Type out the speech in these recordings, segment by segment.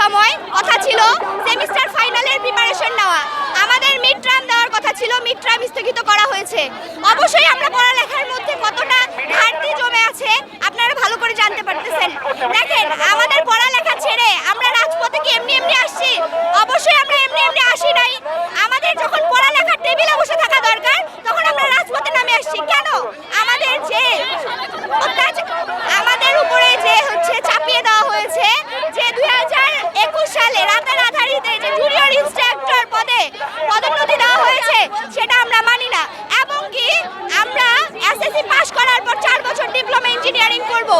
সময় কথা ছিল সেমিস্টার ফাইনালের প্রিপারেশন নেওয়া, আমাদের মিড টার্ম দেওয়ার কথা ছিল, মিড টার্ম স্থগিত করা হয়েছে। অবশ্যই আমরা পড়ালেখার মধ্যে কতটা ঘাটতি জমে আছে আপনারা ভালো করে জানতে পারতেছেন। দেখেন, আমাদের পড়ালেখা ছেড়ে আমরা রাজপথে কি এমনি এমনি আসছি? অবশ্যই আমরা এমনি এমনি আসি নাই। আমাদের যখন পড়ালেখার টেবিলে বসে থাকা দরকার তখন আমরা রাজপথে নামে আসছি কেন? আমাদের যে আমাদের উপরে যে চাপিয়ে দেওয়া হয়েছে, যে 2021 সালে রাতারাতারিতে যে জুনিয়র ইন্সট্রাক্টর পদে পদোন্নতি দেওয়া হয়েছে সেটা আমরা মানি না। এবং কি আমরা এসএসসি পাস করার পর 4 বছর ডিপ্লোমা ইঞ্জিনিয়ারিং করব,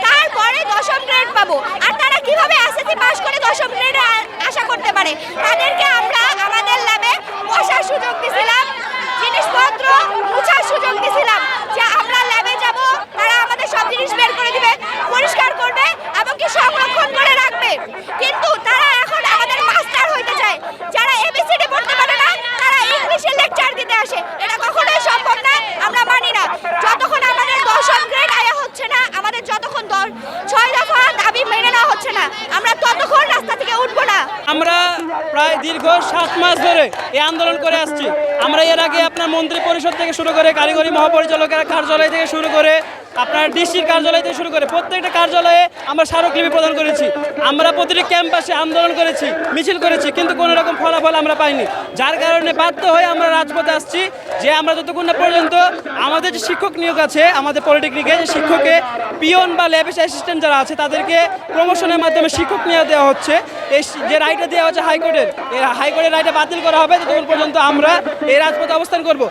তারপরে 10ম গ্রেড পাবো। আর তারা কিভাবে এসএসসি পাস করে 10ম গ্রেডে আশা করতে পারে? তাদেরকে আমরা আমাদের ল্যাবে বসার সুযোগ দিয়েছিলাম, জিনিসপত্র মুছার সুযোগ দিয়েছিলাম, যে আমরা ল্যাবে যাব, তারা আমাদের সব জিনিস বের করে দিবে, পরিষ্কার করবে এবং কি সংরক্ষণ করে রাখবে। কিন্তু তারা এখন আমাদের মাস্টার হইতে চায়। যারা এবিসিডি পড়তে পারে না তারা ইংলিশে লেকচার দিতে আসে। এটা কখনোই সম্ভব না, আমরা মানি না। যতক্ষণ আমাদের 10ম গ্রেড আয়া হচ্ছে না, আমাদের যতক্ষণ 6 দফা দাবি মেনে নেওয়া হচ্ছে না, আমরা ততক্ষণ রাস্তা থেকে উঠবো না। আমরা প্রায় দীর্ঘ 7 মাস ধরে এই আন্দোলন করে আসছি। আমরা এর আগে আপনার মন্ত্রী পরিষদ থেকে শুরু করে কারিগরি মহাপরিচালকের কার্যালয় থেকে শুরু করে আপনার ডিসির কার্যালয় থেকে শুরু করে প্রত্যেকটা কার্যালয়ে আমরা স্মারকলিপি প্রদান করেছি। আমরা প্রতিটি ক্যাম্পাসে আন্দোলন করেছি, মিছিল করেছি, কিন্তু কোনো রকম ফলাফল আমরা পাইনি। যার কারণে বাধ্য হয়ে আমরা রাজপথে আসছি, যে আমরা যতক্ষণ না পর্যন্ত আমাদের যে শিক্ষক নিয়োগ আছে আমাদের পলিটেকনিকে, যে শিক্ষকে পিয়ন বা ল্যাব অ্যাসিস্ট্যান্ট যারা আছে তাদেরকে প্রমোশনের মাধ্যমে শিক্ষক নিয়োগ দেওয়া হচ্ছে, এই যে রায়টা দেওয়া হচ্ছে হাইকোর্টের, এই হাইকোর্টের রায়টা বাতিল করা হবে, ততক্ষণ পর্যন্ত আমরা এই রাজপথে অবস্থান করব।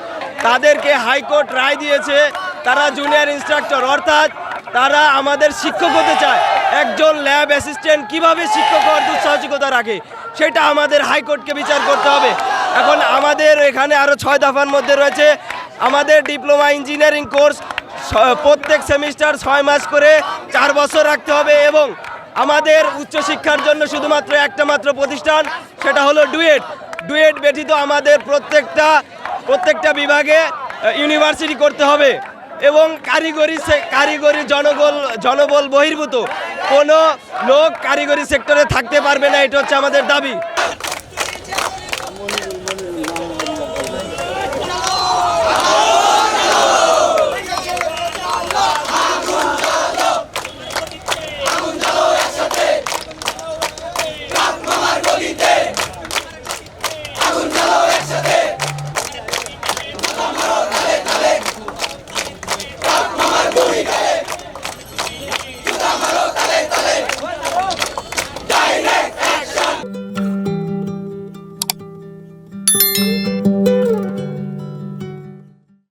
তাদেরকে হাইকোর্ট রায় দিয়েছে তারা জুনিয়র ইন্সট্রাক্টর, অর্থাৎ তারা আমাদের শিক্ষক হতে চায়। একজন ল্যাব অ্যাসিস্ট্যান্ট কিভাবে শিক্ষক হওয়ার দুঃসাহসিকতা রাখে সেটা আমাদের হাইকোর্টকে বিচার করতে হবে। এখন আমাদের এখানে আরও 6 দফার মধ্যে রয়েছে আমাদের ডিপ্লোমা ইঞ্জিনিয়ারিং কোর্স, প্রত্যেক সেমিস্টার 6 মাস করে 4 বছর রাখতে হবে, এবং আমাদের উচ্চশিক্ষার জন্য শুধুমাত্র একটা মাত্র প্রতিষ্ঠান, সেটা হলো ডুয়েট ব্যতীত আমাদের প্রত্যেকটা বিভাগে ইউনিভার্সিটি করতে হবে, এবং কারিগরি জনবল বহির্ভূত কোনো লোক কারিগরি সেক্টরে থাকতে পারবে না। এটা হচ্ছে আমাদের দাবি।